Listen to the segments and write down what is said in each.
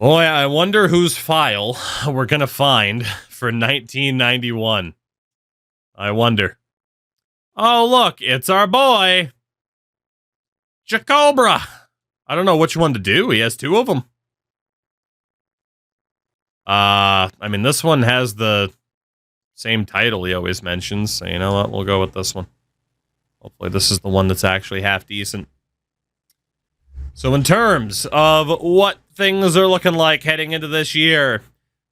Boy, I wonder whose file we're going to find for 1991. I wonder. Oh, look, it's our boy, Jacobra. I don't know which one to do. He has two of them. I mean, this one has the same title he always mentions, so you know what? We'll go with this one. Hopefully this is the one that's actually half decent. So in terms of what things are looking like heading into this year,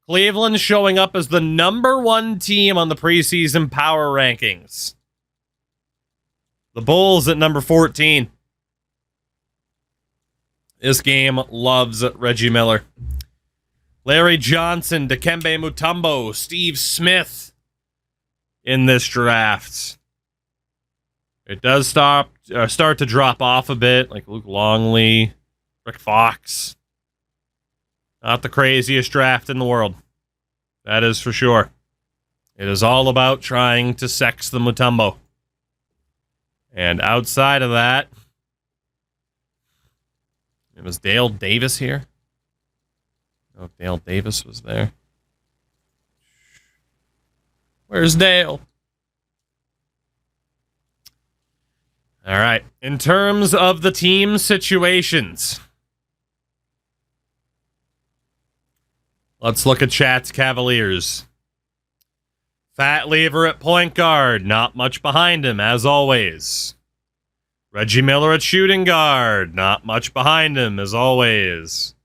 Cleveland showing up as the #1 team on the preseason power rankings. The Bulls at number 14. This game loves Reggie Miller. Larry Johnson, Dikembe Mutombo, Steve Smith in this draft. It does start to drop off a bit, like Luke Longley, Rick Fox. Not the craziest draft in the world. That is for sure. It is all about trying to sex the Mutombo. And outside of that, it was Dale Davis here. Oh, Dale Davis was there. Where's Dale? All right. In terms of the team situations, let's look at Chat's Cavaliers. Fat Lever at point guard. Not much behind him, as always. Reggie Miller at shooting guard. Not much behind him, as always.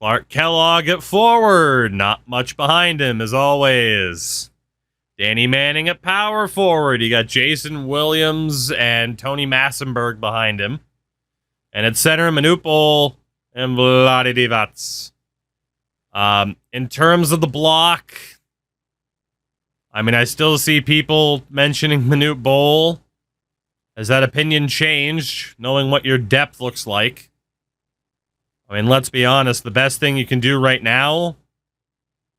Clark Kellogg at forward. Not much behind him, as always. Danny Manning at power forward. You got Jason Williams and Tony Massenberg behind him. And at center, Manute Bol and Vlade Divac. In terms of the block, I mean, I still see people mentioning Manute Bol. Has that opinion changed, knowing what your depth looks like? I mean, let's be honest. The best thing you can do right now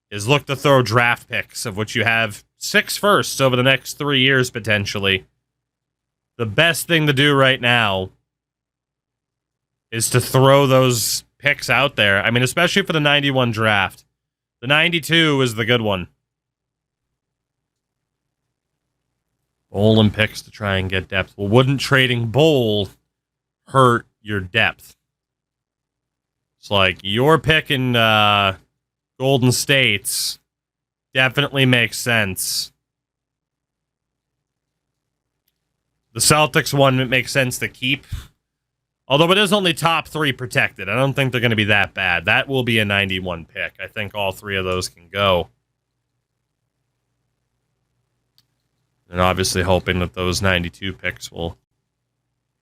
is look to throw draft picks, of which you have 6 firsts over the next 3 years, potentially. The best thing to do right now is to throw those picks out there. I mean, especially for the 91 draft. The 92 is the good one. Bol and picks to try and get depth. Well, wouldn't trading Bol hurt your depth? It's like, your pick in Golden State's definitely makes sense. The Celtics one, it makes sense to keep. Although it is only top 3 protected. I don't think they're going to be that bad. That will be a 91 pick. I think all 3 of those can go. And obviously hoping that those 92 picks will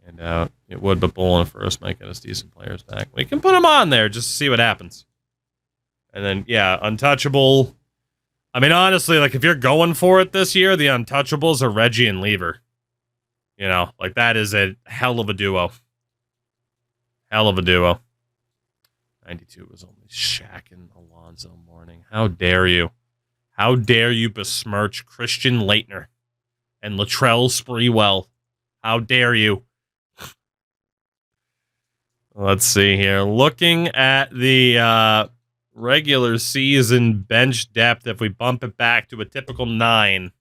hand out. It would, but Bol in first might get us decent players back. We can put them on there just to see what happens. And then, yeah, untouchable. I mean, honestly, like, if you're going for it this year, the untouchables are Reggie and Lever. You know, like, that is a hell of a duo. Hell of a duo. 92 was only Shaq and Alonzo Mourning. How dare you? How dare you besmirch Christian Laettner and Latrell Sprewell? How dare you? Let's see here. Looking at the regular season bench depth, if we bump it back to a typical 9,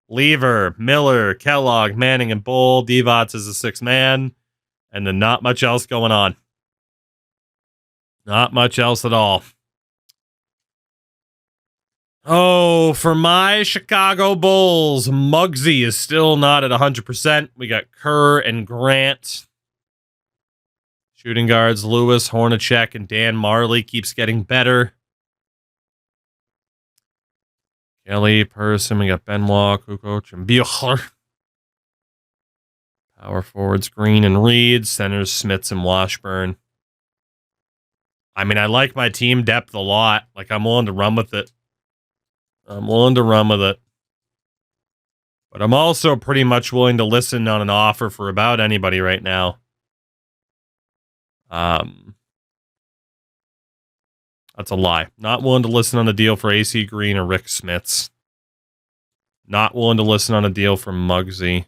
Lever, Miller, Kellogg, Manning, and Bol. Divac is a 6th man. And then not much else going on. Not much else at all. Oh, for my Chicago Bulls, Muggsy is still not at 100%. We got Kerr and Grant. Shooting guards, Lewis, Hornacek, and Dan Marley keeps getting better. Kelly, Person, we got Benoit, Kukoc, and Buechler. Power forwards, Green and Reed. Centers, Smits and Washburn. I mean, I like my team depth a lot. Like, I'm willing to run with it. But I'm also pretty much willing to listen on an offer for about anybody right now. That's a lie. Not willing to listen on a deal for AC Green or Rick Smits. Not willing to listen on a deal for Muggsy.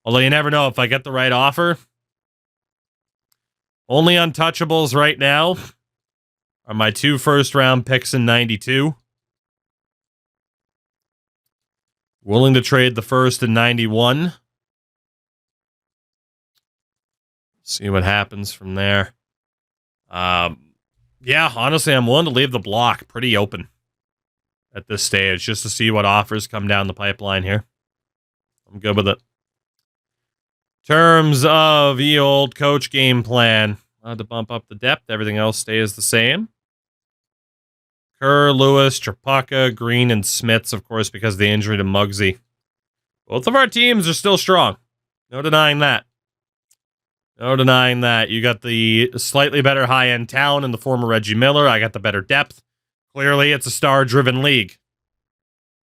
Although you never know if I get the right offer. Only untouchables right now are my 2 first-round picks in 92. Willing to trade the first in 91. See what happens from there. Yeah, honestly, I'm willing to leave the block pretty open at this stage just to see what offers come down the pipeline here. I'm good with it. Terms of the old coach game plan. To bump up the depth. Everything else stays the same. Kerr, Lewis, Trapaka, Green, and Smits, of course, because of the injury to Muggsy. Both of our teams are still strong. No denying that. No denying that. You got the slightly better high-end talent in the former Reggie Miller. I got the better depth. Clearly, it's a star-driven league.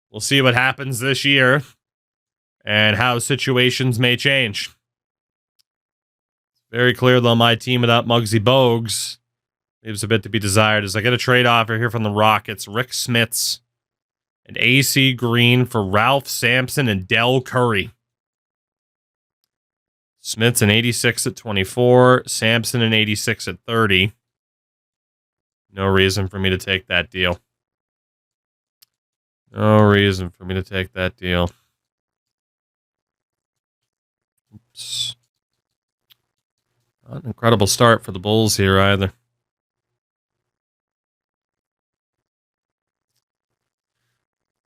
We'll see what happens this year and how situations may change. Very clear, though, my team without Muggsy Bogues leaves a bit to be desired as I get a trade offer here from the Rockets. Rick Smits and AC Green for Ralph Sampson and Del Curry. Smits an 86 at 24. Sampson an 86 at 30. No reason for me to take that deal. No reason for me to take that deal. Oops. Not an incredible start for the Bulls here either.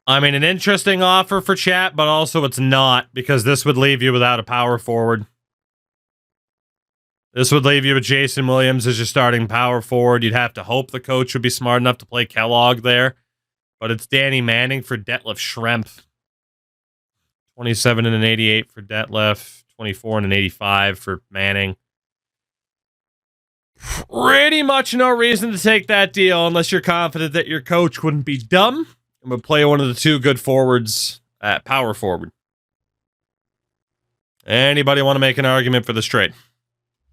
I mean, an interesting offer for chat, but also it's not, because this would leave you without a power forward. This would leave you with Jason Williams as your starting power forward. You'd have to hope the coach would be smart enough to play Kellogg there. But it's Danny Manning for Detlef Schrempf. 27 and an 88 for Detlef. 24 and an 85 for Manning. Pretty much no reason to take that deal unless you're confident that your coach wouldn't be dumb and would play one of the 2 good forwards at power forward. Anybody want to make an argument for this trade?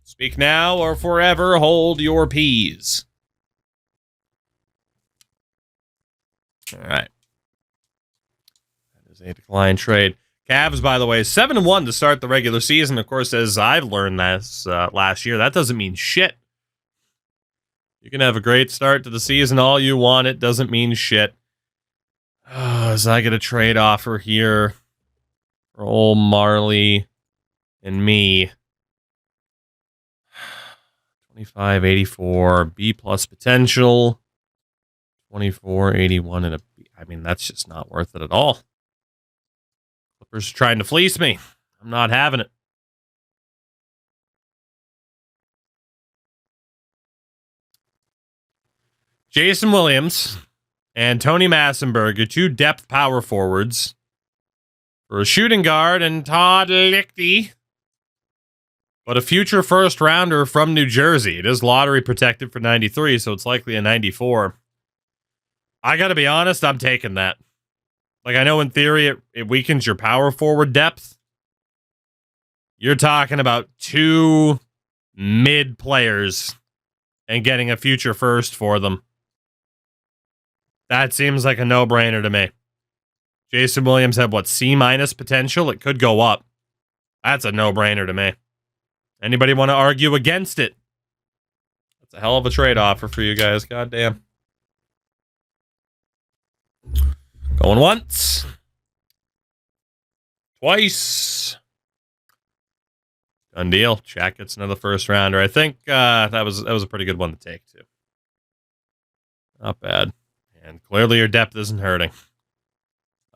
Speak now or forever hold your peas. All right. That is a decline trade. Cavs, by the way, 7-1 to start the regular season. Of course, as I've learned this last year, that doesn't mean shit. You can have a great start to the season all you want. It doesn't mean shit. As I get a trade offer here for old Marley and me. 25-84, B plus potential. 24-81 and a B. I mean, that's just not worth it at all. Clippers are trying to fleece me. I'm not having it. Jason Williams and Tony Massenberg are 2 depth power forwards for a shooting guard and Todd Lichty, but a future first rounder from New Jersey. It is lottery protected for 93, so it's likely a 94. I got to be honest, I'm taking that. Like, I know in theory it weakens your power forward depth. You're talking about 2 mid players and getting a future first for them. That seems like a no-brainer to me. Jason Williams had, what, C- potential? It could go up. That's a no-brainer to me. Anybody want to argue against it? That's a hell of a trade offer for you guys. Goddamn. Going once. Twice. Done deal. Jack gets another first rounder. I think that was a pretty good one to take, too. Not bad. And clearly your depth isn't hurting.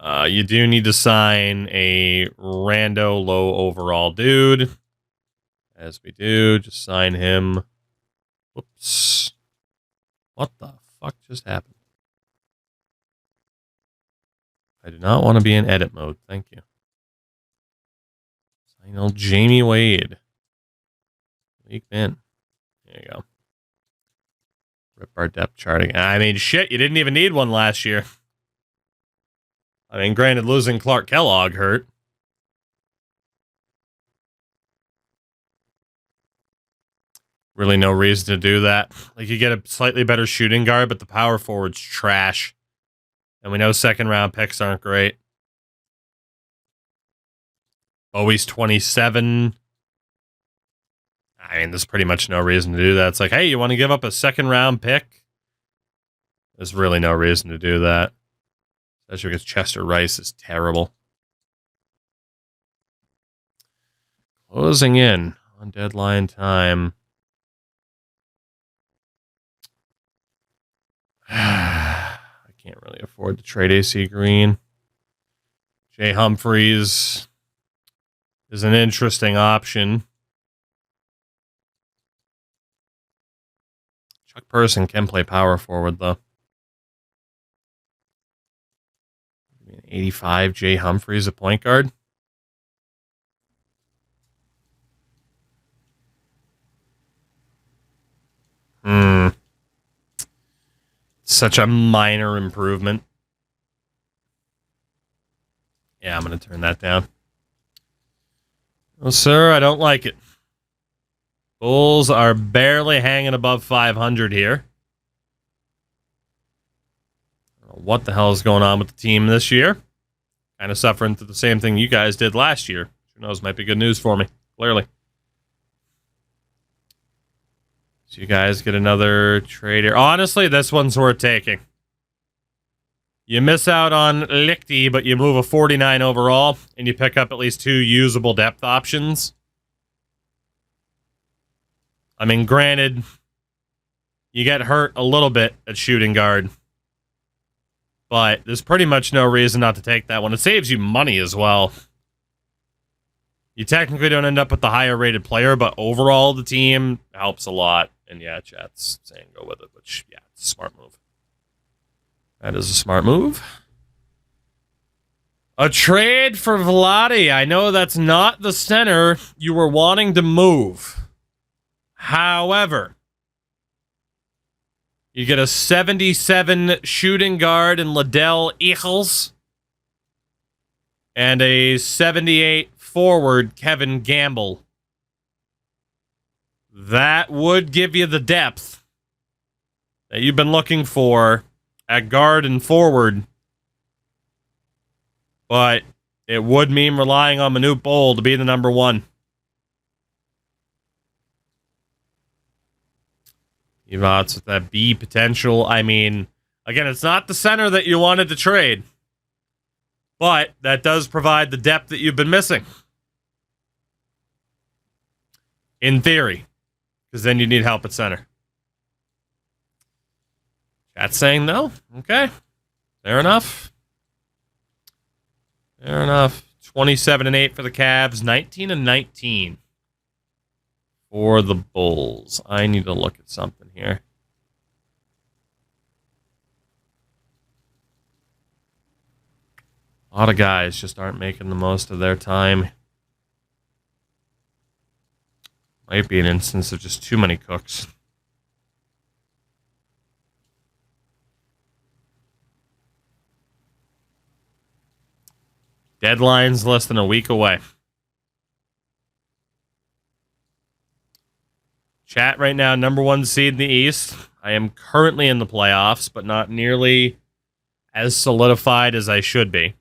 You do need to sign a rando low overall dude. As we do, just sign him. Whoops. What the fuck just happened? I do not want to be in edit mode. Thank you. Sign old Jamie Wade. Leak in. There you go. Rip our depth charting. I mean, shit, you didn't even need one last year. I mean, granted, losing Clark Kellogg hurt. Really no reason to do that. Like, you get a slightly better shooting guard, but the power forward's trash. And we know second-round picks aren't great. Always 27. I mean, there's pretty much no reason to do that. It's like, hey, you want to give up a second-round pick There's really no reason to do that. Especially because Chester Rice is terrible. Closing in on deadline time. I can't really afford to trade AC Green. Jay Humphries is an interesting option. Chuck Person can play power forward, though. 85, Jay Humphries, a point guard. Such a minor improvement. Yeah, I'm going to turn that down. Well, sir, I don't like it. Bulls are barely hanging above 500 here. I don't know what the hell is going on with the team this year? Kind of suffering through the same thing you guys did last year. Who knows? Might be good news for me. Clearly. So you guys get another trade here. Honestly, this one's worth taking. You miss out on Lichty, but you move a 49 overall, and you pick up at least 2 usable depth options. I mean, granted, you get hurt a little bit at shooting guard, but there's pretty much no reason not to take that one. It saves you money as well. You technically don't end up with the higher rated player, but overall the team helps a lot. And yeah, chat's saying go with it, which, yeah, it's a smart move. That is a smart move. A trade for Vlade. I know that's not the center you were wanting to move. However, you get a 77 shooting guard in Liddell Eccles and a 78 forward Kevin Gamble. That would give you the depth that you've been looking for at guard and forward. But it would mean relying on Manute Bol to be the number one. Evots with that B potential. I mean, again, it's not the center that you wanted to trade. But that does provide the depth that you've been missing. In theory. Because then you need help at center. Chat's saying no? Okay. Fair enough. Fair enough. 27-8 for the Cavs. 19-19 for the Bulls. I need to look at something here. A lot of guys just aren't making the most of their time. Might be an instance of just too many cooks. Deadline's less than a week away. Chat right now, number 1 seed in the East. I am currently in the playoffs, but not nearly as solidified as I should be.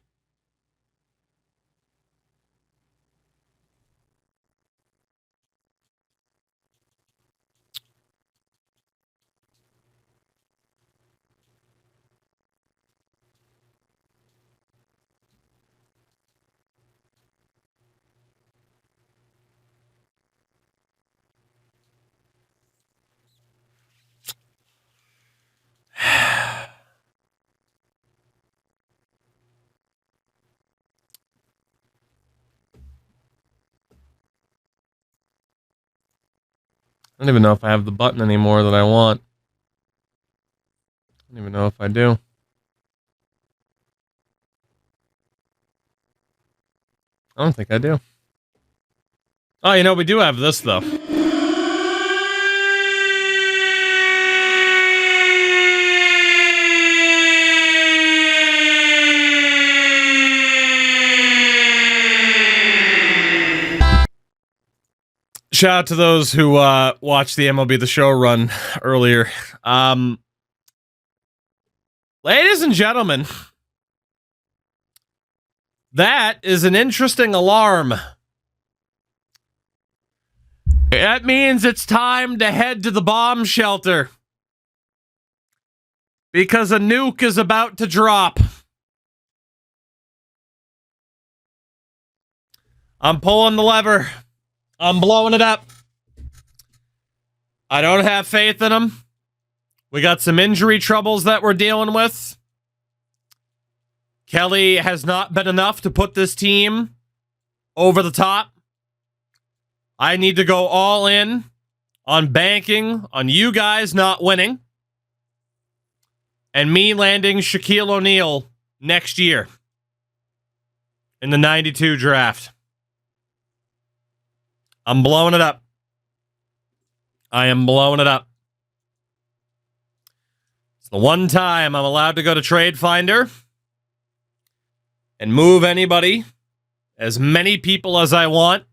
I don't even know if I have the button anymore that I want. I don't even know if I do. I don't think I do. Oh, you know, we do have this, though. Shout out to those who watched the MLB The Show run earlier. Ladies and gentlemen, that is an interesting alarm. That means it's time to head to the bomb shelter. Because a nuke is about to drop. I'm pulling the lever. I'm blowing it up. I don't have faith in him. We got some injury troubles that we're dealing with. Kelly has not been enough to put this team over the top. I need to go all in on banking on you guys not winning and me landing Shaquille O'Neal next year in the 92 draft. I'm blowing it up. I am blowing it up. It's the one time I'm allowed to go to Trade Finder and move anybody, as many people as I want,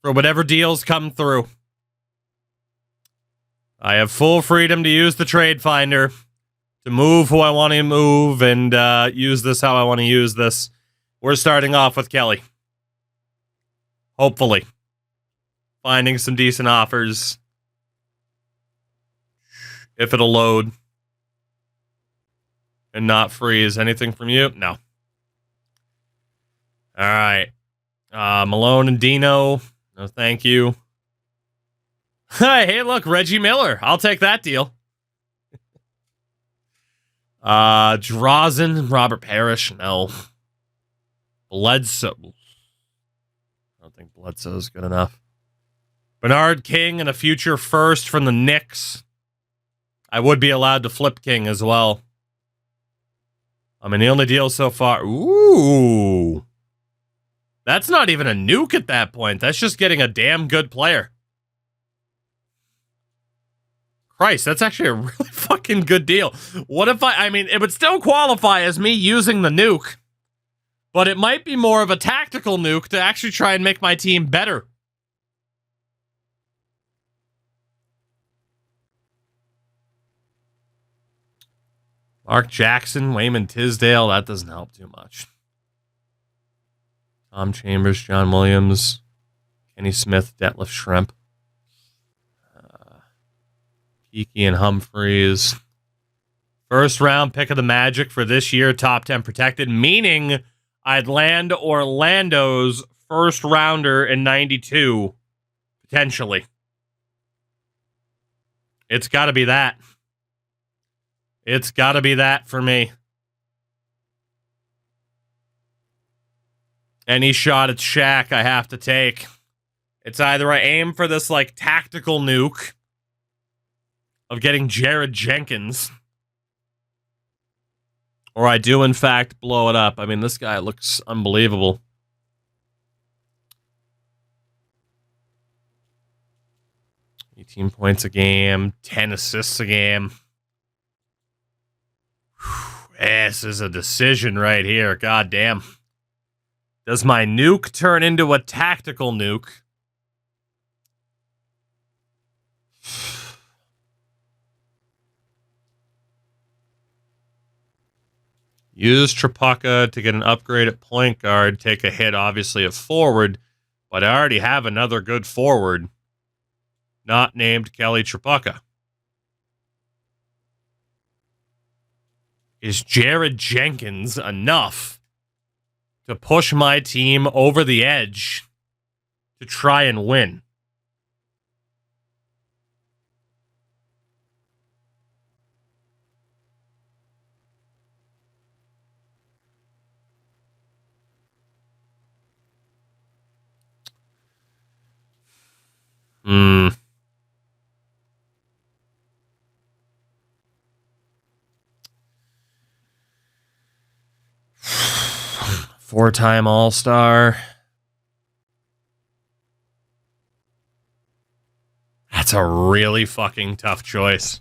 for whatever deals come through. I have full freedom to use the Trade Finder to move who I want to move and use this how I want to use this. We're starting off with Kelly. Hopefully. Finding some decent offers. If it'll load. And not freeze. Anything from you? No. All right. Malone and Dino. No, thank you. Hey, look, Reggie Miller. I'll take that deal. Drazen, Robert Parrish. No. Bledsoe. I don't think Bledsoe's good enough. Bernard King and a future first from the Knicks. I would be allowed to flip King as well. I mean, the only deal so far... Ooh. That's not even a nuke at that point. That's just getting a damn good player. Christ, that's actually a really fucking good deal. What if I mean, it would still qualify as me using the nuke, but it might be more of a tactical nuke to actually try and make my team better. Mark Jackson, Wayman Tisdale, that doesn't help too much. Tom Chambers, John Williams, Kenny Smith, Detlef Schrempf, Kiki and Humphreys. First round pick of the Magic for this year, top 10 protected, meaning I'd land Orlando's first rounder in 92, potentially. It's got to be that. It's got to be that for me. Any shot at Shaq I have to take. It's either I aim for this, like, tactical nuke of getting Jared Jenkins, or I do, in fact, blow it up. I mean, this guy looks unbelievable. $18 points a game, 10 assists a game. This is a decision right here. God damn. Does my nuke turn into a tactical nuke? Use Tripaka to get an upgrade at point guard. Take a hit, obviously, at forward. But I already have another good forward. Not named Kelly Tripaka. Is Jared Jenkins enough to push my team over the edge to try and win? Four-time All-Star. That's a really fucking tough choice.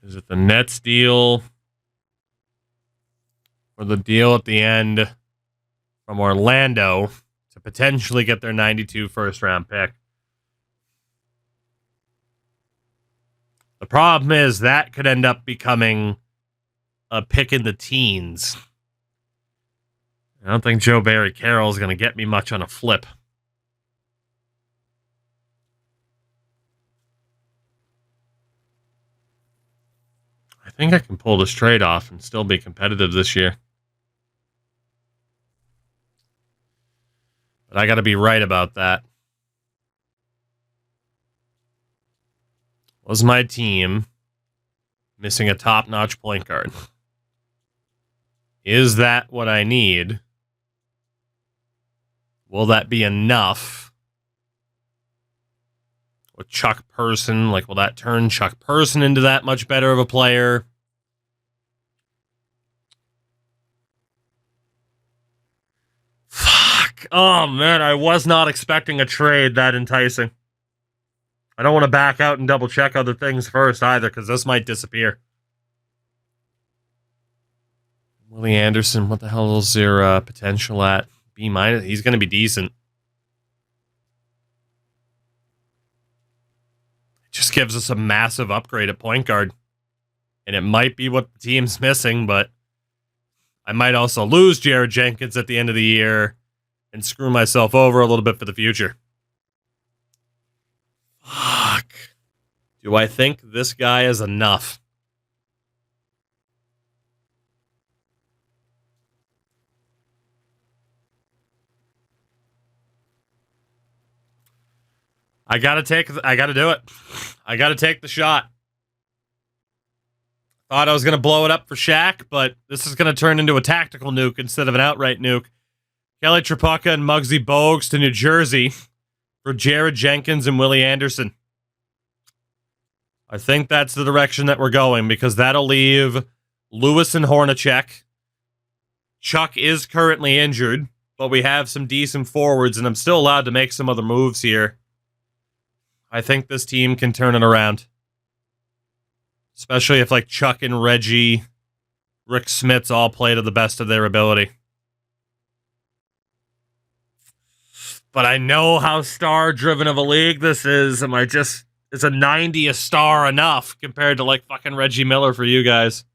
Is it the Nets deal or the deal at the end from Orlando to potentially get their 92 first-round pick? The problem is that could end up becoming a pick in the teens. I don't think Joe Barry Carroll is going to get me much on a flip. I think I can pull this trade off and still be competitive this year. But I got to be right about that. Was my team missing a top-notch point guard? Is that what I need? Will that be enough? With Chuck Person, like, will that turn Chuck Person into that much better of a player? Fuck. Oh, man, I was not expecting a trade that enticing. I don't want to back out and double check other things first either, because this might disappear. Willie Anderson, what the hell is their potential at? B-? He's going to be decent. It just gives us a massive upgrade at point guard. And it might be what the team's missing, but I might also lose Jared Jenkins at the end of the year and screw myself over a little bit for the future. Fuck. Do I think this guy is enough? I gotta do it. I gotta take the shot. Thought I was gonna blow it up for Shaq, but this is gonna turn into a tactical nuke instead of an outright nuke. Kelly Tripucka and Muggsy Bogues to New Jersey for Jared Jenkins and Willie Anderson. I think that's the direction that we're going, because that'll leave Lewis and Hornacek. Chuck is currently injured, but we have some decent forwards, and I'm still allowed to make some other moves here. I think this team can turn it around. Especially if, like, Chuck and Reggie, Rick Smits all play to the best of their ability. But I know how star-driven of a league this is. Is a 90 a star enough compared to, like, fucking Reggie Miller for you guys?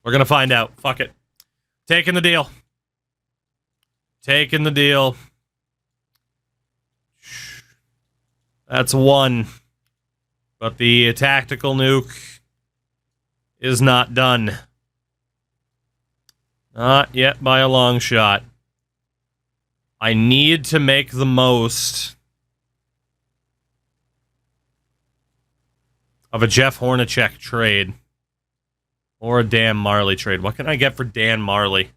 We're gonna find out. Fuck it. Taking the deal. Taking the deal. That's one. But the tactical nuke is not done. Not yet by a long shot. I need to make the most of a Jeff Hornacek trade. Or a Dan Marley trade. What can I get for Dan Marley?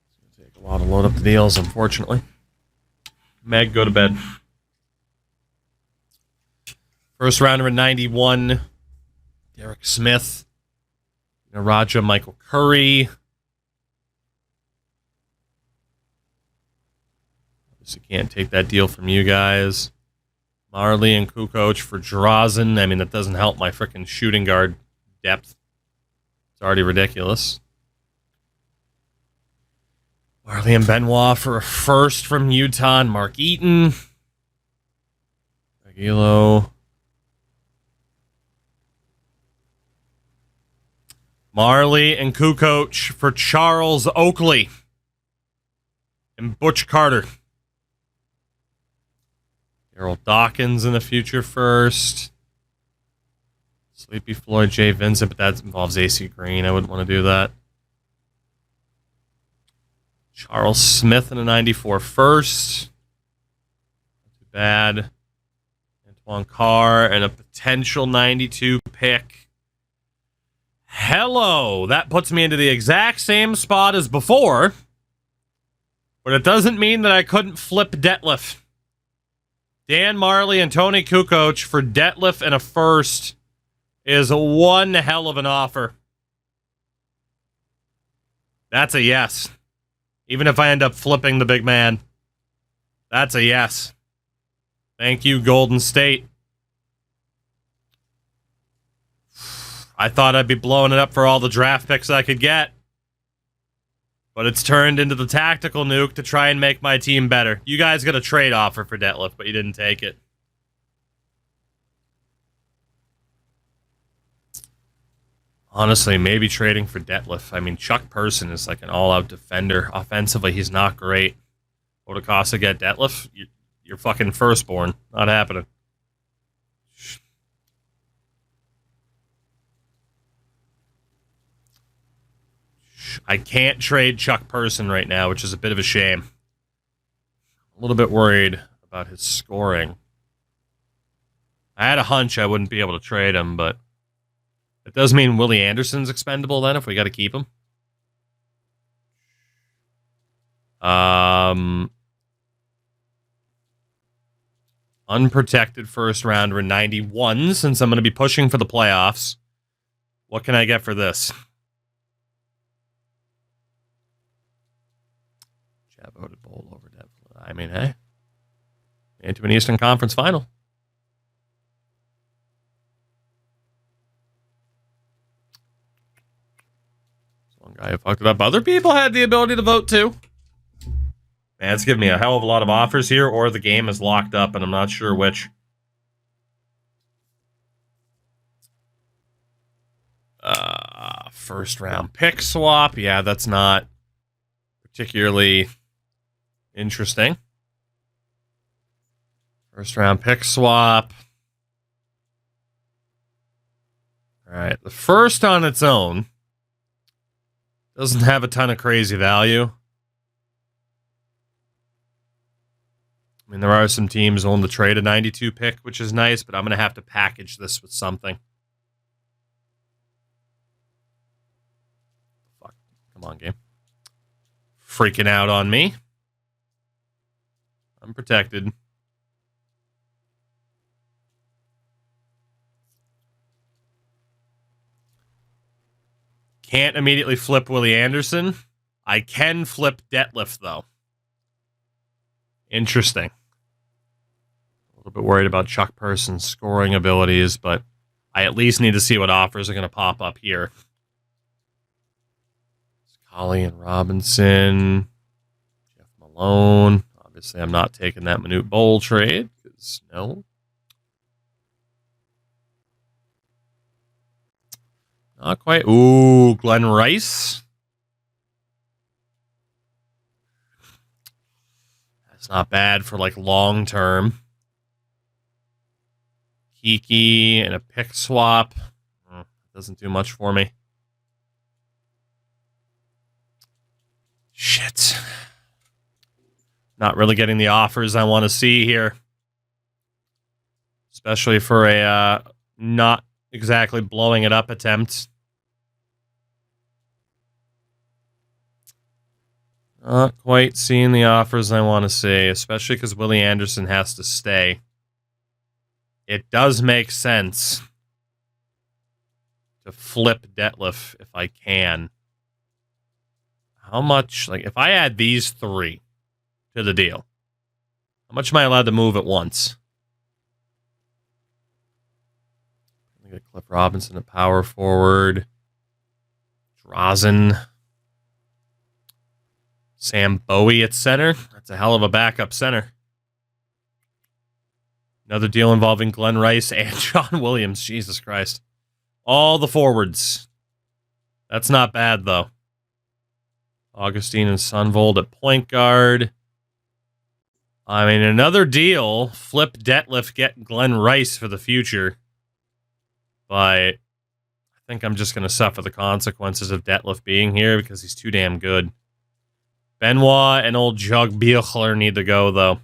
It's going to take a while to load up the deals, unfortunately. Meg, go to bed. First rounder at 91. Derek Smith. Naraja Michael Curry. Obviously can't take that deal from you guys. Marley and Kukoc for Drazen. I mean, that doesn't help my freaking shooting guard depth. It's already ridiculous. Marley and Benoit for a first from Utah and Mark Eaton. Aguilo. Marley and Kukoc for Charles Oakley. And Butch Carter. Errol Dawkins in the future first. Sleepy Floyd, Jay Vincent, but that involves AC Green. I wouldn't want to do that. Charles Smith in a 94 first. Not too bad. Antoine Carr and a potential 92 pick. Hello. That puts me into the exact same spot as before. But it doesn't mean that I couldn't flip Detlef. Dan Marley and Tony Kukoc for Detlef and a first is one hell of an offer. That's a yes. Even if I end up flipping the big man. That's a yes. Thank you, Golden State. I thought I'd be blowing it up for all the draft picks I could get. But it's turned into the tactical nuke to try and make my team better. You guys got a trade offer for Detlef, but you didn't take it. Honestly, maybe trading for Detlef. I mean, Chuck Person is like an all-out defender. Offensively, he's not great. What would it cost to get Detlef? your fucking firstborn. Not happening. I can't trade Chuck Person right now, which is a bit of a shame. A little bit worried about his scoring. I had a hunch I wouldn't be able to trade him, but it does mean Willie Anderson's expendable then if we got to keep him. Unprotected first rounder 91 since I'm going to be pushing for the playoffs. What can I get for this? Jab voted bowl over depth. I mean, hey. Into an Eastern Conference final. One guy who fucked it up. Other people had the ability to vote too. Man, it's giving me a hell of a lot of offers here, or the game is locked up, and I'm not sure which. First round pick swap. Yeah, that's not particularly interesting. First round pick swap. All right, the first on its own doesn't have a ton of crazy value. I mean, there are some teams willing to trade a 92 pick, which is nice, but I'm going to have to package this with something. Fuck. Come on, game. Freaking out on me. I'm protected. Can't immediately flip Willie Anderson. I can flip Detlef, though. Interesting. A little bit worried about Chuck Person's scoring abilities, but I at least need to see what offers are going to pop up here. Colley and Robinson. Jeff Malone. Obviously, I'm not taking that Manute Bowl trade, because no. Not quite. Ooh, Glenn Rice. That's not bad for, like, long term. Kiki and a pick swap. Doesn't do much for me. Shit. Not really getting the offers I want to see here. Especially for a not exactly blowing it up attempt. Not quite seeing the offers I want to see, especially because Willie Anderson has to stay. It does make sense to flip Detlef if I can. How much, like, if I add these three to the deal, how much am I allowed to move at once? I got Cliff Robinson at power forward. Drazen. Sam Bowie at center. That's a hell of a backup center. Another deal involving Glenn Rice and John Williams. Jesus Christ. All the forwards. That's not bad, though. Augustine and Sunvold at point guard. I mean, another deal. Flip Detlef, get Glenn Rice for the future. But I think I'm just going to suffer the consequences of Detlef being here because he's too damn good. Benoit and old Jug Bichler need to go, though.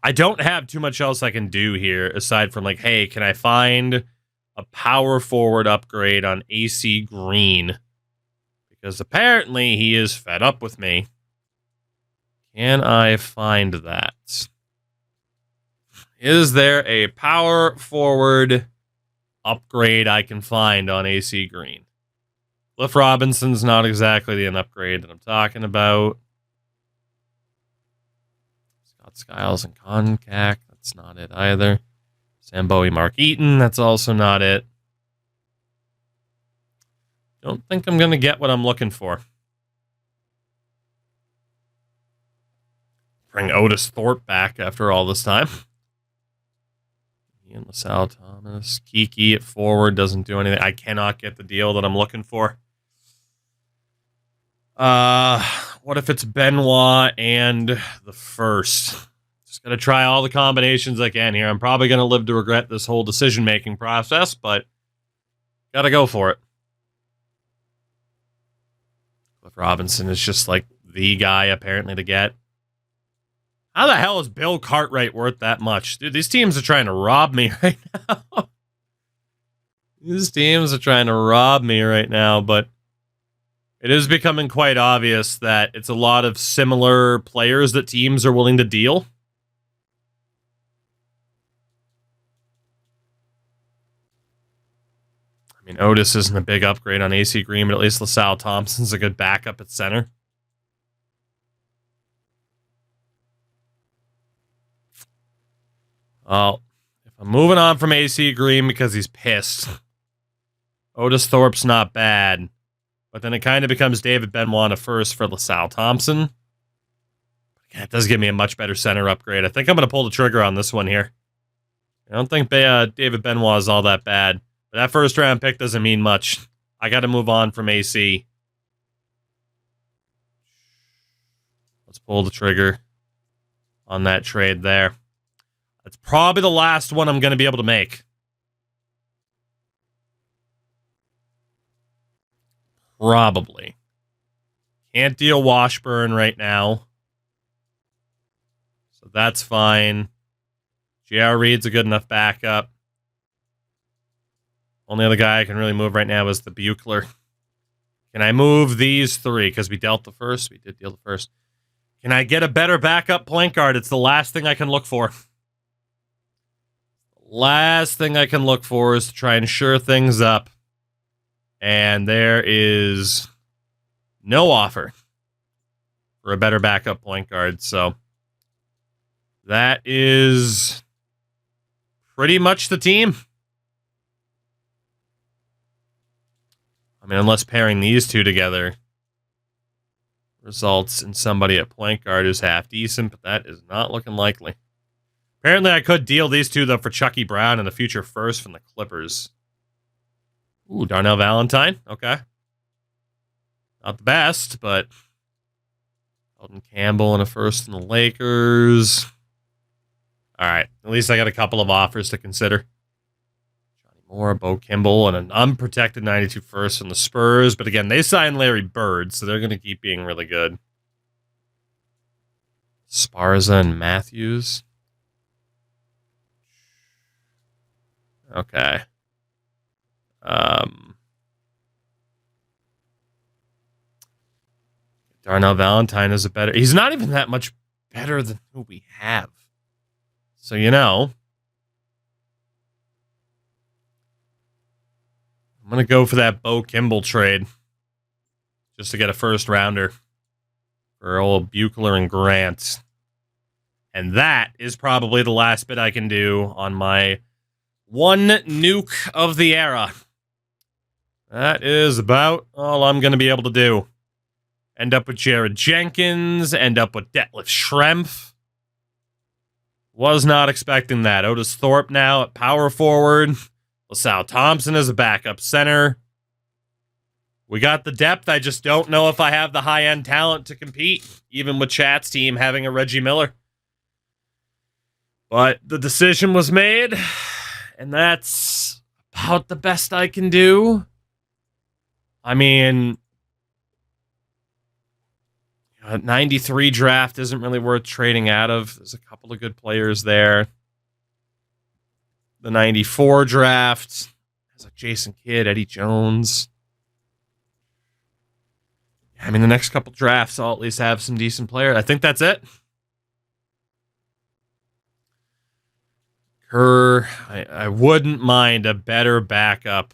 I don't have too much else I can do here aside from, like, hey, can I find a power forward upgrade on AC Green? Because apparently he is fed up with me. Can I find that? Is there a power forward upgrade I can find on AC Green? Cliff Robinson's not exactly an upgrade that I'm talking about. Scott Skiles and Concac, that's not it either. Sam Bowie, Mark Eaton, that's also not it. Don't think I'm going to get what I'm looking for. Bring Otis Thorpe back after all this time. Ian LaSalle Thomas. Kiki at forward doesn't do anything. I cannot get the deal that I'm looking for. What if it's Benoit and the first? Just going to try all the combinations I can here. I'm probably going to live to regret this whole decision-making process, but got to go for it. Cliff Robinson is just like the guy apparently to get. How the hell is Bill Cartwright worth that much? Dude, these teams are trying to rob me right now. These teams are trying to rob me right now, but it is becoming quite obvious that it's a lot of similar players that teams are willing to deal. I mean, Otis isn't a big upgrade on AC Green, but at least LaSalle Thompson's a good backup at center. Well, if I'm moving on from AC Green because he's pissed, Otis Thorpe's not bad. But then it kind of becomes David Benoit first for LaSalle Thompson. It does give me a much better center upgrade. I think I'm going to pull the trigger on this one here. I don't think David Benoit is all that bad. But that first round pick doesn't mean much. I got to move on from AC. Let's pull the trigger on that trade there. That's probably the last one I'm going to be able to make. Probably. Can't deal Washburn right now. So that's fine. J.R. Reed's a good enough backup. Only other guy I can really move right now is the Buechler. Can I move these three? Because we dealt the first. We did deal the first. Can I get a better backup point guard? It's the last thing I can look for. Last thing I can look for is to try and shore things up. And there is no offer for a better backup point guard. So that is pretty much the team. I mean, unless pairing these two together results in somebody at point guard who's half decent, but that is not looking likely. Apparently, I could deal these two, though, for Chucky Brown and the future first from the Clippers. Ooh, Darnell Valentine. Okay. Not the best, but Elton Campbell and a first in the Lakers. All right. At least I got a couple of offers to consider. Johnny Moore, Bo Kimball, and an unprotected 92 first from the Spurs. But again, they signed Larry Bird, so they're going to keep being really good. Sparza and Matthews. Okay. Darnell Valentine is a better... He's not even that much better than who we have. So, you know... I'm going to go for that Bo Kimball trade. Just to get a first rounder. For old Buechler and Grant. And that is probably the last bit I can do on my one nuke of the era. That is about all I'm going to be able to do. End up with Jared Jenkins. End up with Detlef Schrempf. Was not expecting that. Otis Thorpe now at power forward. LaSalle Thompson as a backup center. We got the depth. I just don't know if I have the high-end talent to compete, even with Chat's team having a Reggie Miller. But the decision was made, and that's about the best I can do. I mean, 93 draft isn't really worth trading out of. There's a couple of good players there. The 94 draft has like Jason Kidd, Eddie Jones. I mean, the next couple drafts, I'll at least have some decent players. I think that's it. Kerr, I wouldn't mind a better backup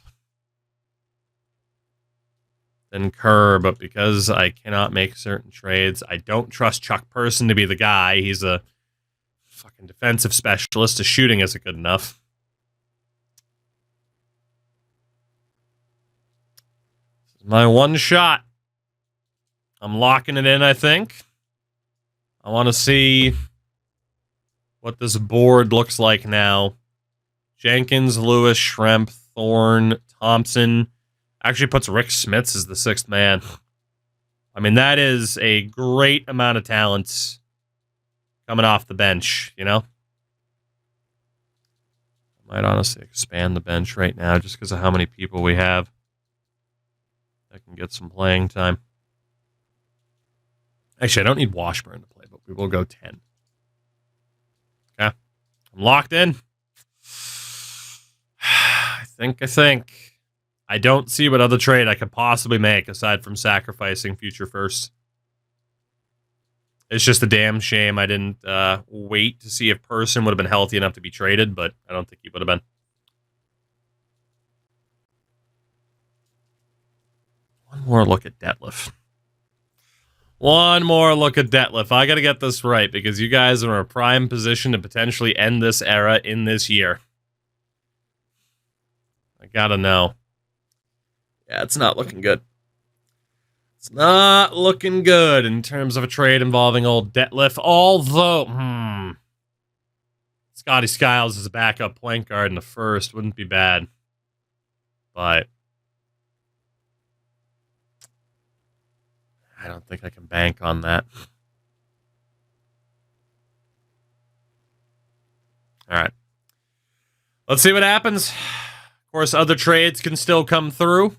than Kerr, but because I cannot make certain trades, I don't trust Chuck Person to be the guy. He's a fucking defensive specialist. His shooting isn't good enough. This is my one shot. I'm locking it in, I think. I want to see what this board looks like now. Jenkins, Lewis, Schrempf, Thorne, Thompson. Actually puts Rick Smits as the sixth man. I mean, that is a great amount of talent coming off the bench, you know? I might honestly expand the bench right now just because of how many people we have that can get some playing time. Actually, I don't need Washburn to play, but we will go 10. Okay. I'm locked in. I think. I don't see what other trade I could possibly make aside from sacrificing future first. It's just a damn shame I didn't wait to see if Person would have been healthy enough to be traded, but I don't think he would have been. One more look at Detlef. One more look at Detlef. I got to get this right because you guys are in a prime position to potentially end this era in this year. I got to know. Yeah, it's not looking good. It's not looking good in terms of a trade involving old Detlef. Although, Scotty Skiles as a backup point guard in the first wouldn't be bad. But I don't think I can bank on that. All right. Let's see what happens. Of course, other trades can still come through.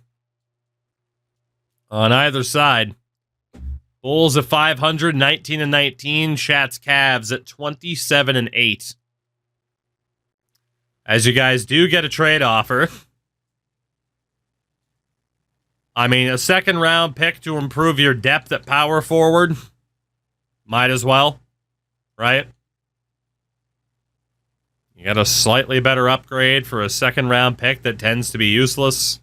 On either side. Bulls at 500, 19-19. Shats Cavs at 27-8. As you guys do get a trade offer. I mean, a second round pick to improve your depth at power forward. Might as well. Right? You got a slightly better upgrade for a second round pick that tends to be useless.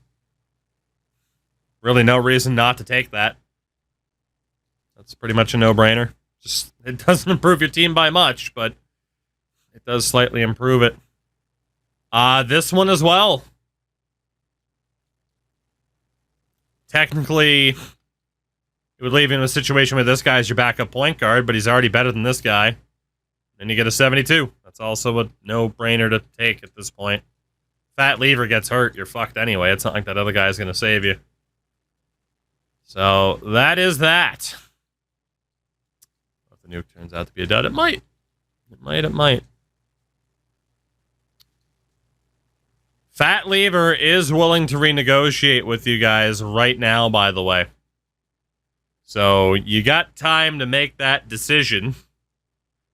Really no reason not to take that. That's pretty much a no-brainer. Just it doesn't improve your team by much, but it does slightly improve it. This one as well. Technically, it would leave you in a situation where this guy's your backup point guard, but he's already better than this guy. And you get a 72. That's also a no-brainer to take at this point. Fat Lever gets hurt, you're fucked anyway. It's not like that other guy's going to save you. So, that is that. If the nuke turns out to be a dud, it might. It might. Fat Lever is willing to renegotiate with you guys right now, by the way. So, you got time to make that decision.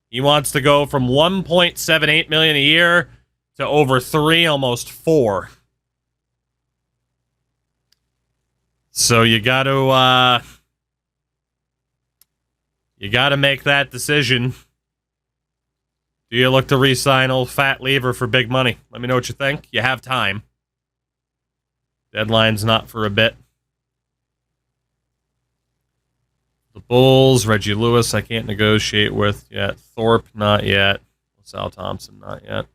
He wants to go from $1.78 million a year to over 3, almost 4. So you got to make that decision. Do you look to re-sign old Fat Lever for big money? Let me know what you think. You have time. Deadline's not for a bit. The Bulls, Reggie Lewis, I can't negotiate with yet. Thorpe, not yet. Sal Thompson, not yet.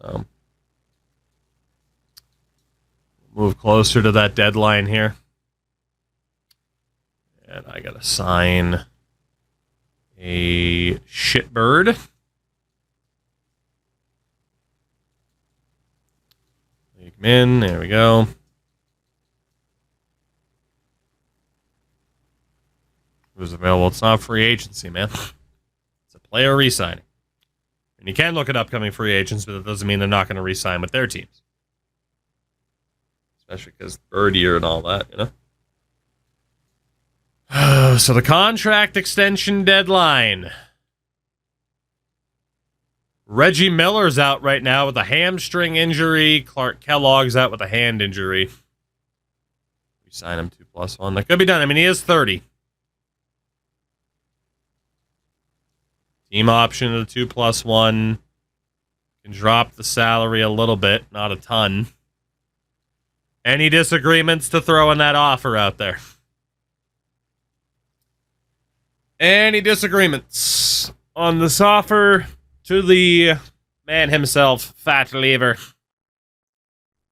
So move closer to that deadline here. And I gotta sign a shitbird. League Min, there we go. Who's available? It's not free agency, man. It's a player re-signing. And you can look at upcoming free agents, but that doesn't mean they're not going to re-sign with their teams. Especially because bird year and all that, you know? So the contract extension deadline. Reggie Miller's out right now with a hamstring injury. Clark Kellogg's out with a hand injury. We sign him 2+1. That could be done. I mean, he is 30. Team option of the 2+1. Can drop the salary a little bit, not a ton. Any disagreements to throwing that offer out there? Any disagreements on this offer to the man himself, Fat Lever?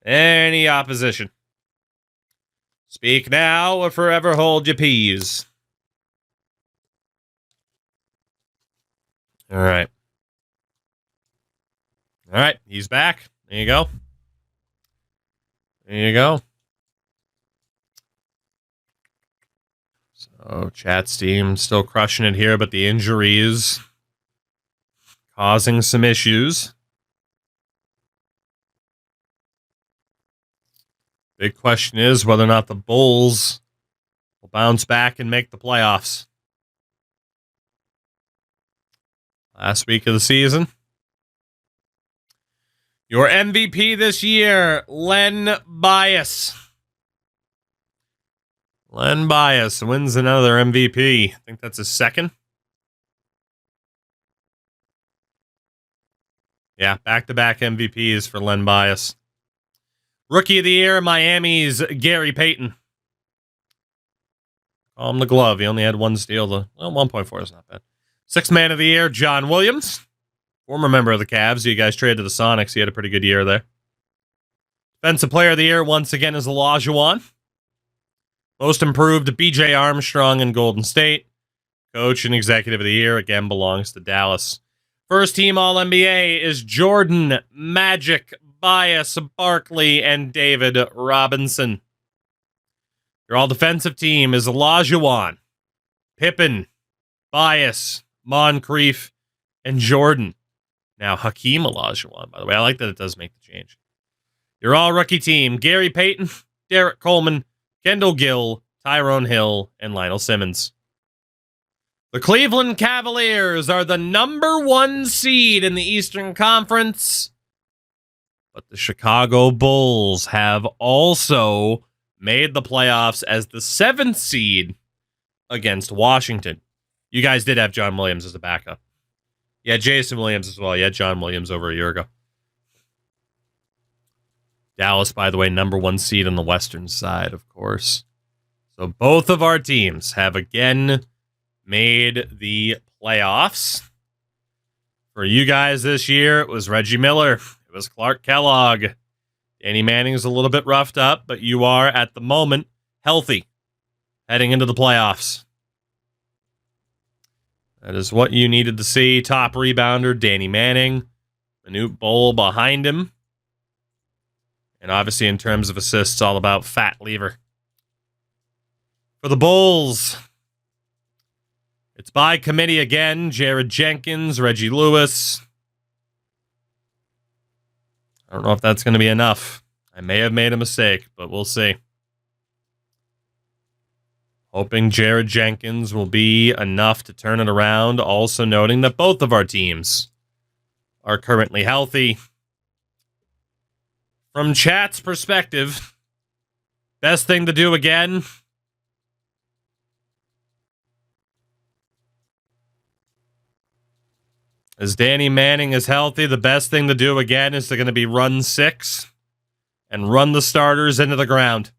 Any opposition? Speak now or forever hold your peas. All right. All right, he's back. There you go. There you go. So chat's team still crushing it here, but the injuries causing some issues. Big question is whether or not the Bulls will bounce back and make the playoffs. Last week of the season. Your MVP this year, Len Bias. Len Bias wins another MVP. I think that's his second. Yeah, back-to-back MVPs for Len Bias. Rookie of the year, Miami's Gary Payton. Call him the glove. He only had one steal. 1.4 is not bad. Sixth man of the year, John Williams. Former member of the Cavs. You guys traded to the Sonics. He had a pretty good year there. Defensive player of the year, once again, is Olajuwon. Most improved, B.J. Armstrong in Golden State. Coach and executive of the year, again, belongs to Dallas. First team All-NBA is Jordan, Magic, Bias, Barkley, and David Robinson. Your all-defensive team is Olajuwon, Pippen, Bias, Moncrief, and Jordan. Now, Hakeem Olajuwon, by the way. I like that it does make the change. Your all-rookie team, Gary Payton, Derek Coleman, Kendall Gill, Tyrone Hill, and Lionel Simmons. The Cleveland Cavaliers are the number 1 seed in the Eastern Conference, but the Chicago Bulls have also made the playoffs as the 7th seed against Washington. You guys did have John Williams as a backup. Yeah, Jason Williams as well. Yeah, John Williams over a year ago. Dallas, by the way, number 1 seed on the Western side, of course. So both of our teams have again made the playoffs. For you guys this year, it was Reggie Miller. It was Clark Kellogg. Danny Manning's a little bit roughed up, but you are, at the moment, healthy heading into the playoffs. That is what you needed to see. Top rebounder, Danny Manning. Manute Bol behind him. And obviously, in terms of assists, all about Fat Lever. For the Bulls, it's by committee again. Jared Jenkins, Reggie Lewis. I don't know if that's going to be enough. I may have made a mistake, but we'll see. Hoping Jared Jenkins will be enough to turn it around. Also noting that both of our teams are currently healthy. From chat's perspective, best thing to do again as Danny Manning is healthy, the best thing to do again is going to be run 6 and run the starters into the ground.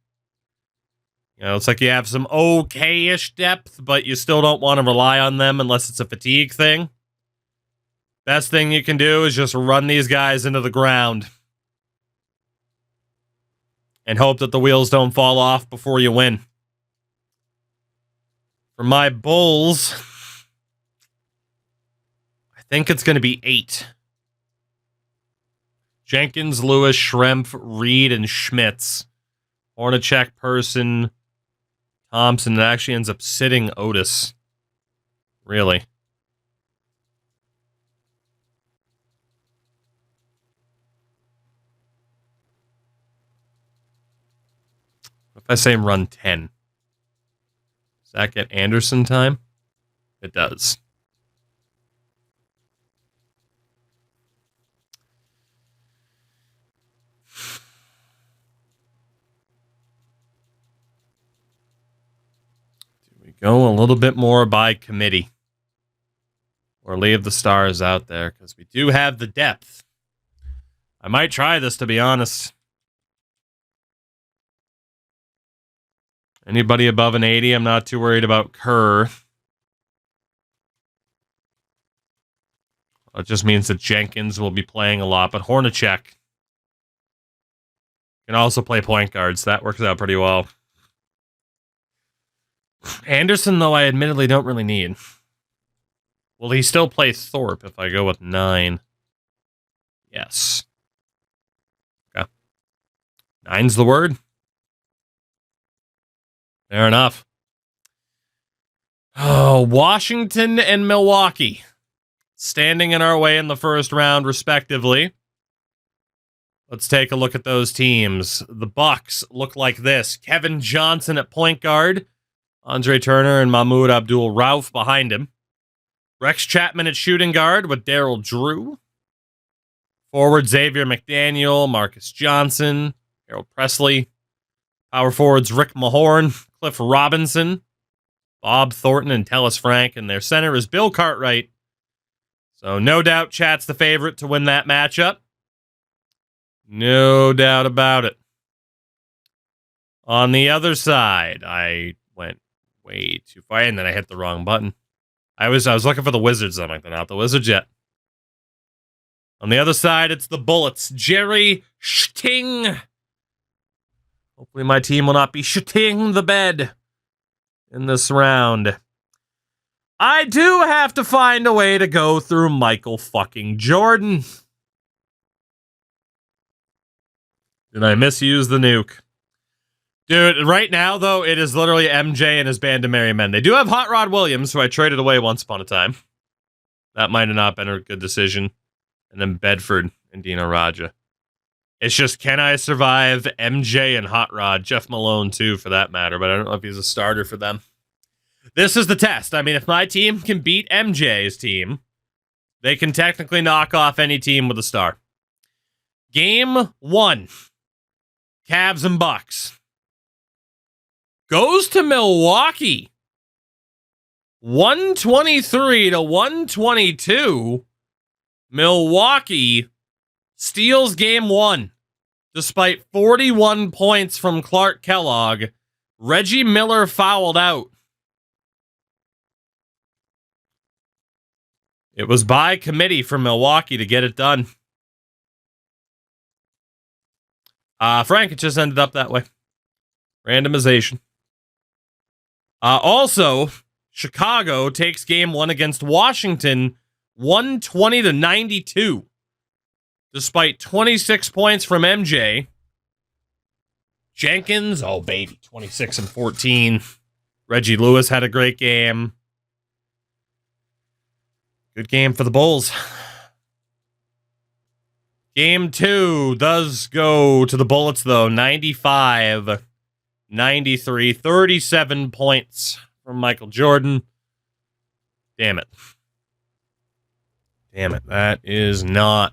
You know, it's like you have some okay-ish depth, but you still don't want to rely on them unless it's a fatigue thing. Best thing you can do is just run these guys into the ground and hope that the wheels don't fall off before you win. For my Bulls, I think it's going to be 8. Jenkins, Lewis, Schrempf, Reed, and Schmitz. Hornacek, Person, Thompson. It actually ends up sitting Otis. Really. If I say run 10, does that get Anderson time? It does. Do we go a little bit more by committee? Or leave the stars out there? Because we do have the depth. I might try this, to be honest. Anybody above an 80, I'm not too worried about Kerr. It just means that Jenkins will be playing a lot, but Hornacek can also play point guards. That works out pretty well. Anderson, though, I admittedly don't really need. Will he still play Thorpe if I go with 9? Yes. Okay. 9's the word. Fair enough. Oh, Washington and Milwaukee standing in our way in the first round, respectively. Let's take a look at those teams. The Bucks look like this. Kevin Johnson at point guard. Andre Turner and Mahmoud Abdul-Rauf behind him. Rex Chapman at shooting guard with Daryl Drew. Forward Xavier McDaniel, Marcus Johnson, Harold Presley. Power forwards Rick Mahorn, Cliff Robinson, Bob Thornton, and Tellis Frank. And their center is Bill Cartwright. So no doubt Chat's the favorite to win that matchup. No doubt about it. On the other side, I went way too far, and then I hit the wrong button. I was looking for the Wizards. I'm like, they're not the Wizards yet. On the other side, it's the Bullets. Jerry Shting. Hopefully my team will not be shitting the bed in this round. I do have to find a way to go through Michael fucking Jordan. Did I misuse the nuke? Dude, right now, though, it is literally MJ and his band of merry men. They do have Hot Rod Williams, who I traded away once upon a time. That might have not been a good decision. And then Bedford and Dino Raja. It's just, can I survive MJ and Hot Rod? Jeff Malone, too, for that matter. But I don't know if he's a starter for them. This is the test. I mean, if my team can beat MJ's team, they can technically knock off any team with a star. Game 1. Cavs and Bucks. Goes to Milwaukee. 123 to 122. Milwaukee steals game 1. Despite 41 points from Clark Kellogg, Reggie Miller fouled out. It was by committee for Milwaukee to get it done. Frank, it just ended up that way. Randomization. Also, Chicago takes game 1 against Washington 120 to 92. Despite 26 points from MJ. Jenkins, oh baby, 26 and 14. Reggie Lewis had a great game. Good game for the Bulls. Game 2 does go to the Bullets, though. 95, 93, 37 points from Michael Jordan. Damn it. Damn it. That is not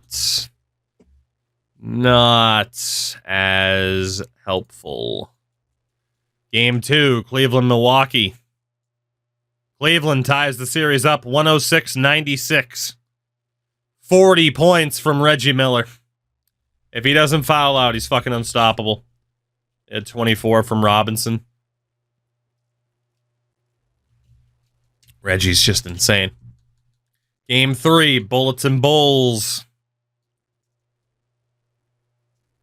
as helpful. Game 2, Cleveland-Milwaukee. Cleveland ties the series up 106-96. 40 points from Reggie Miller. If he doesn't foul out, he's fucking unstoppable. At 24 from Robinson. Reggie's just insane. Game 3, Bullets and Bulls.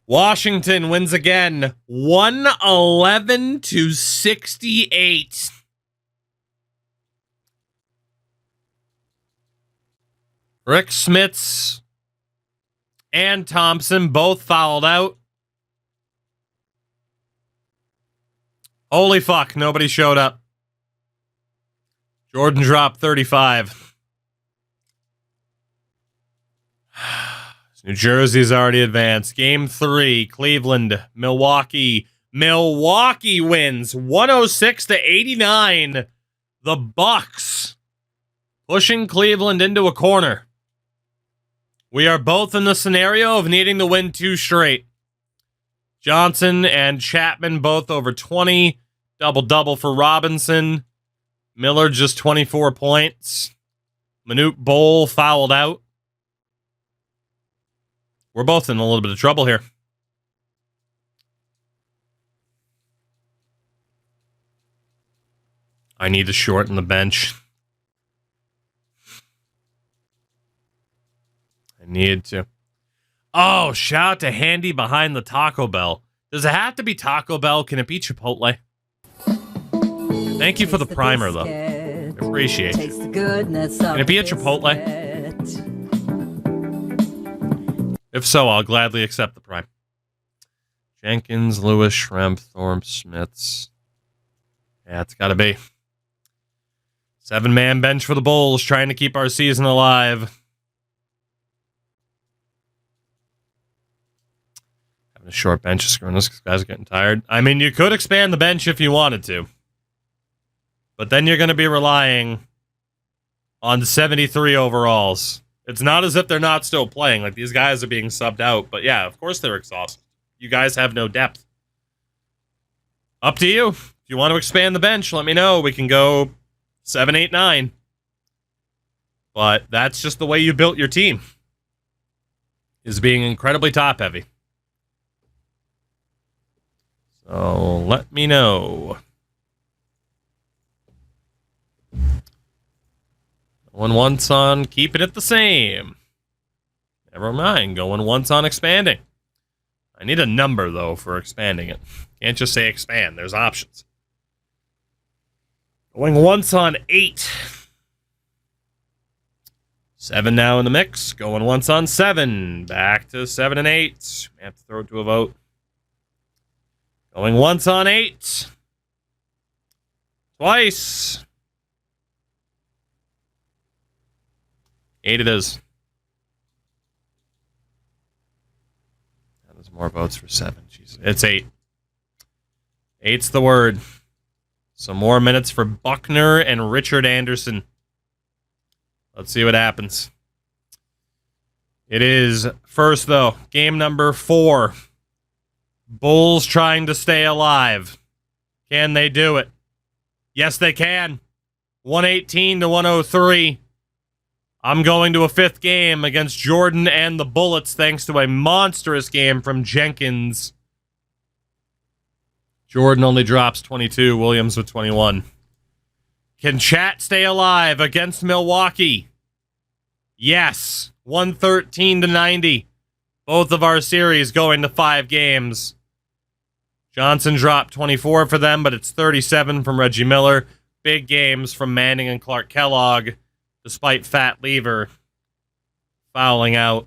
Washington wins again, 111 to 68. Rick Smits and Thompson both fouled out. Holy fuck, nobody showed up. Jordan dropped 35. New Jersey's already advanced. Game 3, Cleveland, Milwaukee. Milwaukee wins 106 to 89. The Bucks pushing Cleveland into a corner. We are both in the scenario of needing to win 2 straight. Johnson and Chapman both over 20. Double-double for Robinson. Miller just 24 points. Manute Bol fouled out. We're both in a little bit of trouble here. I need to shorten the bench. I need to. Oh, shout out to Handy behind the Taco Bell. Does it have to be Taco Bell? Can it be Chipotle? Thank you for the primer, though. I appreciate it. Can it be a Chipotle? If so, I'll gladly accept the prime. Jenkins, Lewis, Schrempf, Thorpe, Smits. Yeah, it's got to be. 7-man bench for the Bulls, trying to keep our season alive. Having a short bench is screwing us because guys are getting tired. I mean, you could expand the bench if you wanted to. But then you're going to be relying on 73 overalls. It's not as if they're not still playing. Like, these guys are being subbed out. But yeah, of course they're exhausted. You guys have no depth. Up to you. If you want to expand the bench, let me know. We can go 7, 8, 9. But that's just the way you built your team. Is being incredibly top-heavy. So let me know. Going once on keeping it the same. Never mind, going once on expanding. I need a number, though, for expanding it. Can't just say expand. There's options. Going once on 8. 7 now in the mix. Going once on 7. Back to 7 and 8. May have to throw it to a vote. Going once on 8. Twice. 8 it is. There's more votes for 7. Jesus. It's 8. 8's the word. Some more minutes for Buckner and Richard Anderson. Let's see what happens. It is first, though, game number 4. Bulls trying to stay alive. Can they do it? Yes, they can. 118 to 103. I'm going to a 5th game against Jordan and the Bullets thanks to a monstrous game from Jenkins. Jordan only drops 22, Williams with 21. Can Chat stay alive against Milwaukee? Yes. 113 to 90. Both of our series going to 5 games. Johnson dropped 24 for them, but it's 37 from Reggie Miller. Big games from Manning and Clark Kellogg, despite Fat Lever fouling out.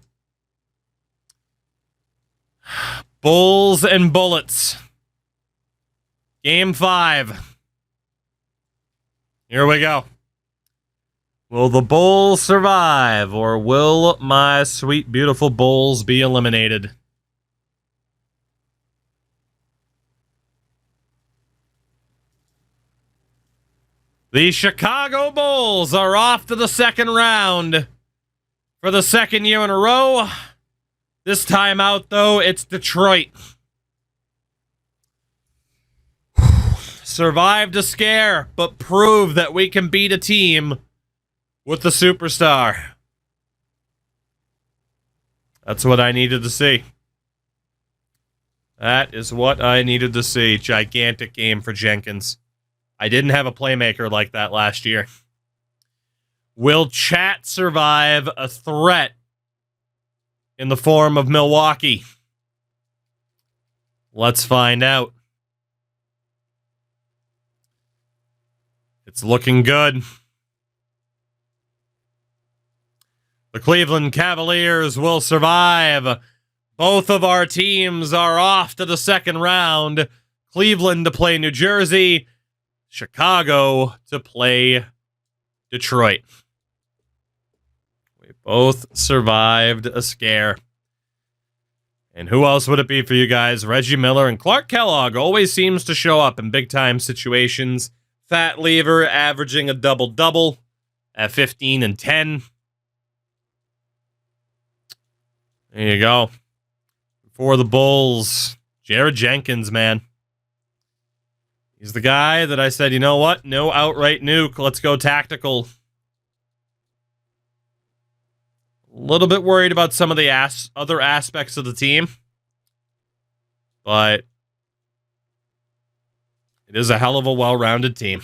Bulls and Bullets. Game 5. Here we go. Will the Bulls survive, or will my sweet, beautiful Bulls be eliminated? The Chicago Bulls are off to the second round for the second year in a row. This time out, though, it's Detroit. Survived a scare, but proved that we can beat a team with the superstar. That's what I needed to see. That is what I needed to see. Gigantic game for Jenkins. I didn't have a playmaker like that last year. Will Chat survive a threat in the form of Milwaukee? Let's find out. It's looking good. The Cleveland Cavaliers will survive. Both of our teams are off to the second round. Cleveland to play New Jersey. Chicago to play Detroit. We both survived a scare. And who else would it be for you guys? Reggie Miller and Clark Kellogg always seems to show up in big-time situations. Fat Lever averaging a double-double at 15 and 10. There you go. For the Bulls, Jared Jenkins, man. He's the guy that I said, you know what? No outright nuke. Let's go tactical. A little bit worried about some of the other aspects of the team. But it is a hell of a well-rounded team.